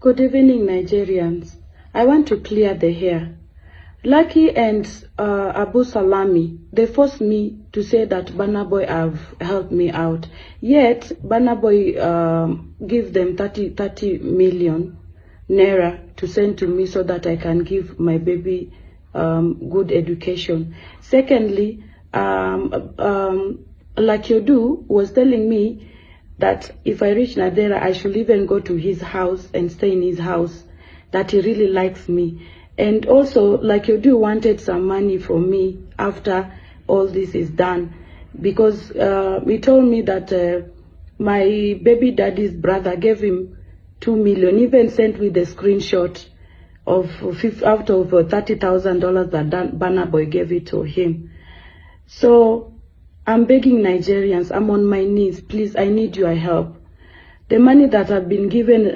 Good evening, Nigerians. I want to clear the air. Lucky and Abu Salami, they forced me to say that Burna Boy have helped me out. Yet, Burna Boy give them 30 million naira to send to me so that I can give my baby good education. Secondly, Lakiodu was telling me that if I reach Nadera, I should even go to his house and stay in his house, that he really likes me. And also, Lakiodu wanted some money from me after all this is done, because he told me that my baby daddy's brother gave him 2 million, even sent me the screenshot of out of $30,000 that Burna Boy gave it to him. So I'm begging Nigerians, I'm on my knees, please, I need your help. The money that I've been given,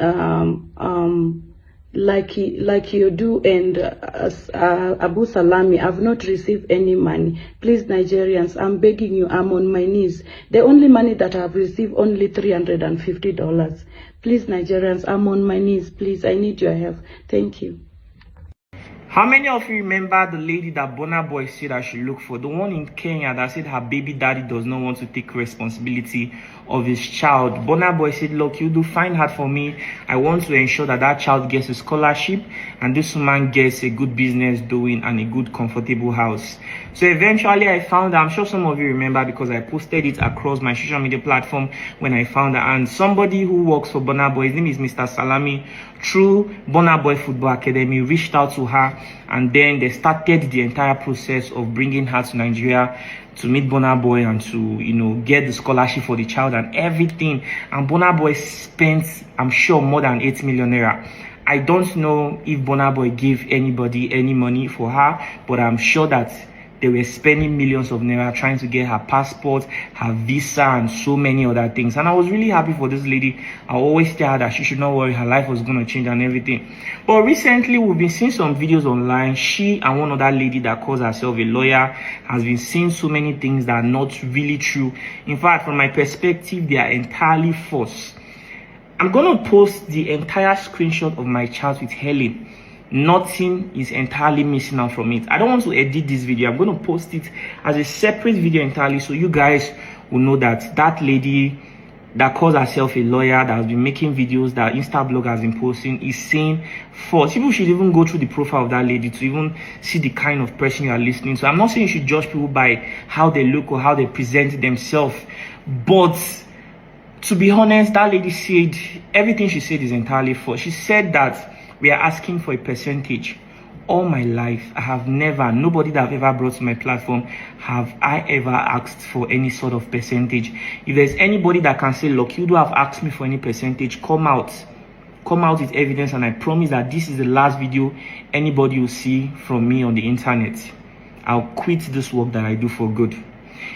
like you do, and Abu Salami, I've not received any money. Please, Nigerians, I'm begging you, I'm on my knees. The only money that I've received, only $350. Please, Nigerians, I'm on my knees. Please, I need your help. Thank you. How many of you remember the lady that Burna Boy said I should look for? The one in Kenya that said her baby daddy does not want to take responsibility of his child. Burna Boy said, look, you do find hard for me. I want to ensure that that child gets a scholarship and this woman gets a good business doing and a good comfortable house. So eventually I found her. I'm sure some of you remember because I posted it across my social media platform when I found her. And somebody who works for Burna Boy, his name is Mr. Salami, through Burna Boy Football Academy, reached out to her, and then they started the entire process of bringing her to Nigeria to meet Burna Boy and to, get the scholarship for the child and everything. And Burna Boy spent, I'm sure, more than 8 million naira. I don't know if Burna Boy gave anybody any money for her, but I'm sure that they were spending millions of naira trying to get her passport, her visa, and so many other things. And I was really happy for this lady. I always tell her that she should not worry, her life was going to change and everything. But recently, we've been seeing some videos online. She and one other lady that calls herself a lawyer has been saying so many things that are not really true. In fact, from my perspective, they are entirely false. I'm going to post the entire screenshot of my chat with Helen. Nothing is entirely missing out from it. I don't want to edit this video. I'm going to post it as a separate video entirely, so you guys will know that that lady that calls herself a lawyer, that has been making videos that Instablog has been posting, is saying false. People should even go through the profile of that lady to even see the kind of person you are listening to. I'm not saying you should judge people by how they look or how they present themselves, but to be honest, that lady said everything she said is entirely false. She said that we are asking for a percentage. All my life, I have never, nobody that I've ever brought to my platform, have I ever asked for any sort of percentage. If there's anybody that can say, look, you do have asked me for any percentage, come out with evidence, and I promise that this is the last video anybody will see from me on the internet. I'll quit this work that I do for good.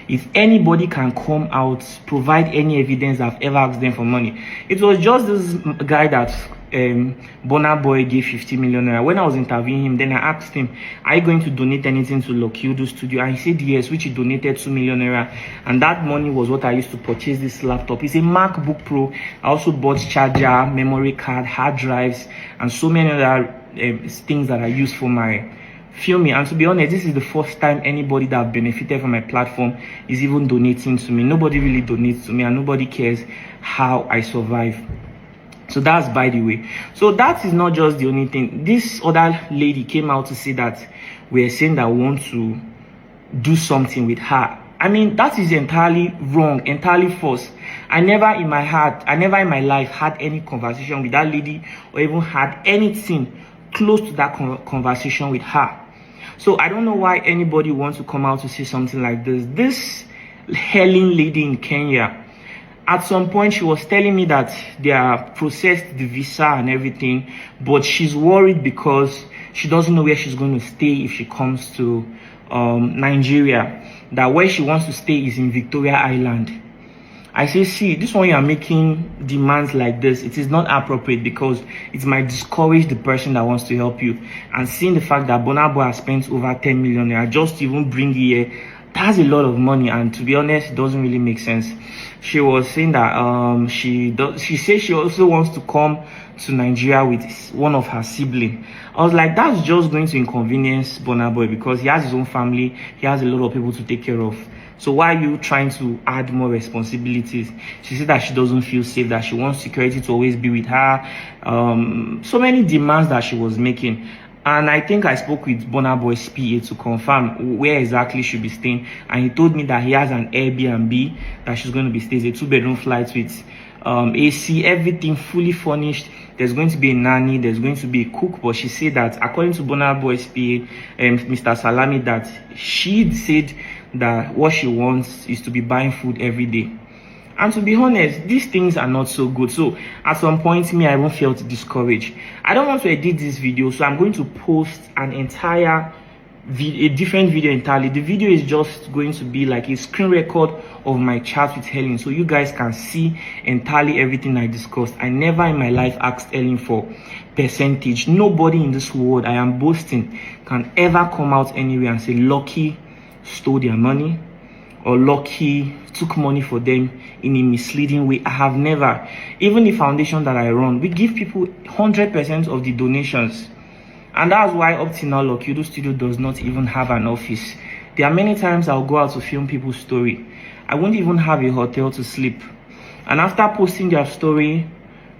If anybody can come out, provide any evidence that I've ever asked them for money. It was just this guy that Burna Boy gave 50 million naira. When I was interviewing him, then I asked him, are you going to donate anything to Lokiudu Studio? And he said yes, which he donated 2 million naira. And that money was what I used to purchase this laptop. It's a MacBook Pro. I also bought charger, memory card, hard drives, and so many other things that I use for my filming. And to be honest, this is the first time anybody that benefited from my platform is even donating to me. Nobody really donates to me, and nobody cares how I survive. So that's by the way. So that is not just the only thing. This other lady came out to say that we're saying that we want to do something with her. I mean, that is entirely wrong, entirely false. I never in my life had any conversation with that lady, or even had anything close to that conversation with her. So I don't know why anybody wants to come out to say something like this. This Helen lady in Kenya, at some point she was telling me that they are processed the visa and everything, but she's worried because she doesn't know where she's going to stay if she comes to Nigeria. That where she wants to stay is in Victoria Island. I say, see, this one you are making demands like this, it is not appropriate, because it might discourage the person that wants to help you. And seeing the fact that Burna Boy has spent over 10 million naira just to even bring here, that's a lot of money, and to be honest, it doesn't really make sense. She was saying that she says she also wants to come to Nigeria with one of her siblings. I was like, that's just going to inconvenience Burna Boy because he has his own family, he has a lot of people to take care of. So why are you trying to add more responsibilities? She said that she doesn't feel safe, that she wants security to always be with her. So many demands that she was making. And I think I spoke with Burna Boy's PA to confirm where exactly she'll be staying. And he told me that he has an Airbnb that she's going to be staying, a 2-bedroom flat with AC, everything fully furnished. There's going to be a nanny, there's going to be a cook. But she said that according to Burna Boy's PA, Mr. Salami, that she said that what she wants is to be buying food every day. And to be honest, these things are not so good. So at some point, I even felt discouraged. I don't want to edit this video, so I'm going to post an entire a different video entirely. The video is just going to be like a screen record of my chat with Helen, so you guys can see entirely everything I discussed. I never in my life asked Helen for percentage. Nobody in this world, I am boasting, can ever come out anywhere and say Lucky stole their money or Lucky took money for them in a misleading way. I have never. Even the foundation that I run, we give people 100% of the donations. And that's why up till now, Lucky Studio does not even have an office. There are many times I'll go out to film people's story. I won't even have a hotel to sleep. And after posting their story,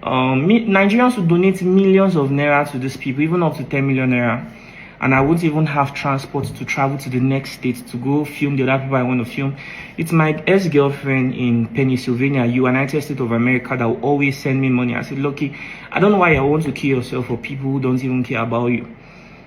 Nigerians will donate millions of naira to these people, even up to 10 million naira. And I won't even have transport to travel to the next state to go film the other people I want to film. It's my ex-girlfriend in Pennsylvania, United States of America, that will always send me money. I said, Lucky, I don't know why you want to kill yourself for people who don't even care about you.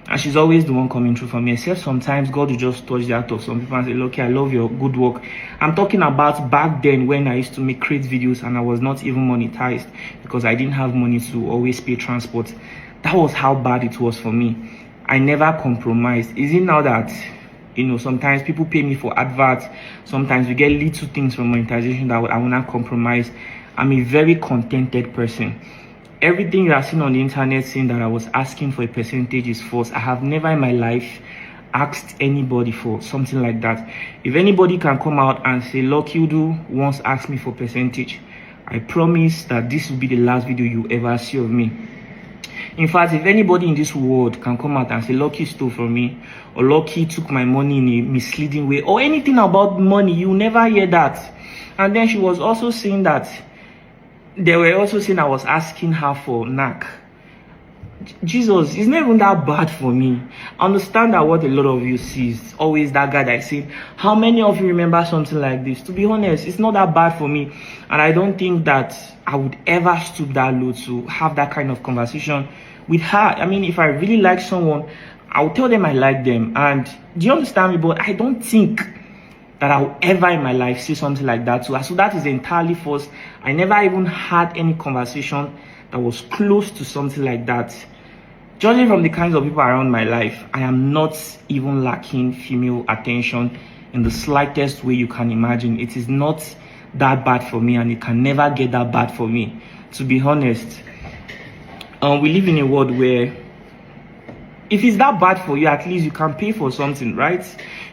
And she's always the one coming through for me, except sometimes God will just touch the heart of some people and say, Lucky, I love your good work. I'm talking about back then when I used to make great videos and I was not even monetized because I didn't have money to always pay transport. That was how bad it was for me. I never compromised. Is it now that, sometimes people pay me for adverts, sometimes we get little things from monetization that I will not compromise. I'm a very contented person. Everything you have seen on the internet saying that I was asking for a percentage is false. I have never in my life asked anybody for something like that. If anybody can come out and say, Lucky once asked me for percentage, I promise that this will be the last video you ever see of me. In fact, if anybody in this world can come out and say Lucky stole from me or Lucky took my money in a misleading way or anything about money, you never hear that. And then she was also saying that they were also saying I was asking her for knack. Jesus, it's not even that bad for me. I understand that what a lot of you see is always that guy that is saying, how many of you remember something like this? To be honest, it's not that bad for me. And I don't think that I would ever stoop that low to have that kind of conversation with her. I mean, if I really like someone, I'll tell them I like them. And do you understand me? But I don't think that I'll ever in my life say something like that to her. So that is entirely false. I never even had any conversation that was close to something like that. Judging from the kinds of people around my life, I am not even lacking female attention in the slightest way you can imagine. It is not that bad for me, and it can never get that bad for me. To be honest, we live in a world where if it's that bad for you, at least you can pay for something, right?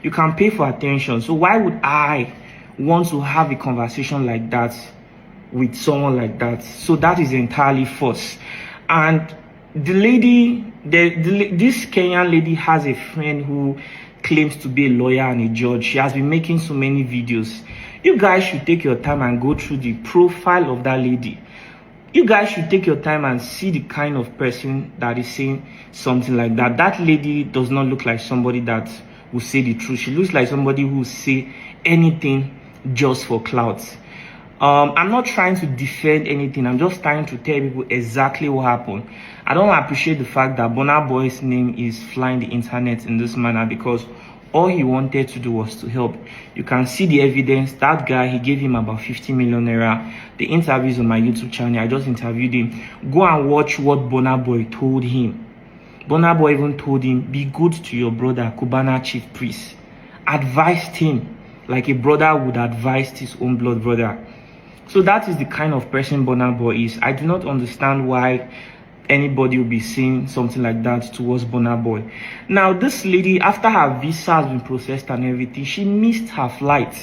You can pay for attention. So why would I want to have a conversation like that with someone like that? So that is entirely false. And the lady, this Kenyan lady has a friend who claims to be a lawyer and a judge. She has been making so many videos. You guys should take your time and go through the profile of that lady. You guys should take your time and see the kind of person that is saying something like that. That lady does not look like somebody that will say the truth. She looks like somebody who will say anything just for clout. I'm not trying to defend anything. I'm just trying to tell people exactly what happened. I don't appreciate the fact that Burna Boy's name is flying the internet in this manner because all he wanted to do was to help. You can see the evidence. That guy, he gave him about 50 million naira. The interviews on my YouTube channel, I just interviewed him. Go and watch what Burna Boy told him. Burna Boy even told him, be good to your brother, Cubana chief priest. Advised him like a brother would advise his own blood brother. So that is the kind of person Burna Boy is. I do not understand why anybody will be saying something like that towards Burna Boy. Now, this lady, after her visa has been processed and everything, she missed her flight.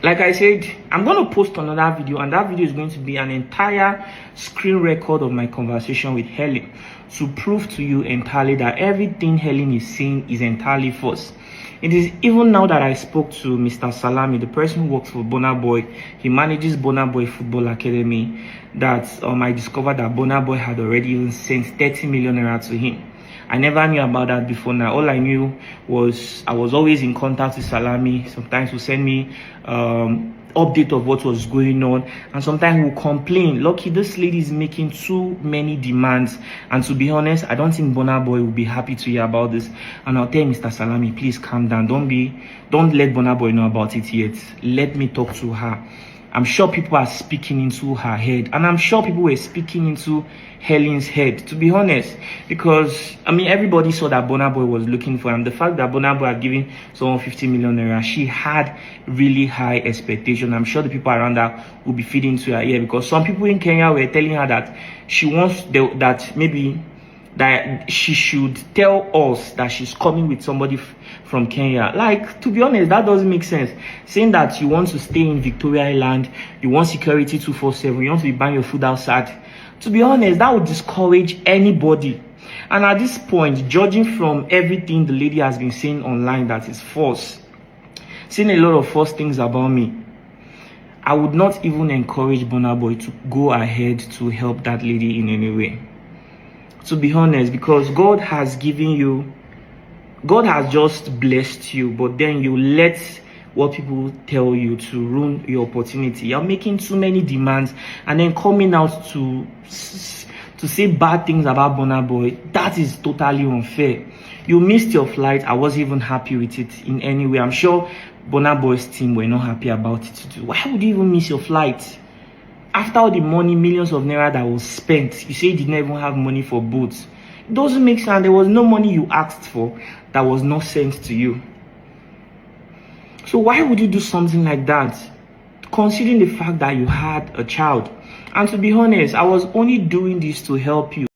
like I said, I'm going to post another video, and that video is going to be an entire screen record of my conversation with Helen to prove to you entirely that everything Helen is saying is entirely false. It is even now that I spoke to Mr. Salami, the person who works for Burna Boy. He manages Burna Boy Football Academy. That I discovered that Burna Boy had already even sent 30 million naira to him. I never knew about that before. Now all I knew was I was always in contact with Salami. Sometimes he send me update of what was going on, and sometimes he will complain, Lucky, this lady is making too many demands. And to be honest, I don't think Burna Boy will be happy to hear about this. And I'll tell Mr. Salami, please calm down. Don't let Burna Boy know about it yet. Let me talk to her. I'm sure people are speaking into her head, and I'm sure people were speaking into Helen's head, to be honest, because everybody saw that Burna Boy was looking for him. The fact that Burna Boy had given someone 50 million naira, she had really high expectation. I'm sure the people around her will be feeding into her ear, because some people in Kenya were telling her that she wants that she should tell us that she's coming with somebody from Kenya. Like, to be honest, that doesn't make sense. Saying that you want to stay in Victoria Island, you want security 247, you want to be buying your food outside. To be honest, that would discourage anybody. And at this point, judging from everything the lady has been saying online that is false, saying a lot of false things about me, I would not even encourage Burna Boy to go ahead to help that lady in any way. To be honest, because God has just blessed you, but then you let what people tell you to ruin your opportunity. You're making too many demands and then coming out to say bad things about Burna Boy. That is totally unfair. You missed your flight. I wasn't even happy with it in any way. I'm sure Burna Boy's team were not happy about it too. Why would you even miss your flight? After all the money, millions of naira that was spent, you say you did not even have money for boats. It doesn't make sense. There was no money you asked for that was not sent to you. So why would you do something like that, considering the fact that you had a child? And to be honest, I was only doing this to help you.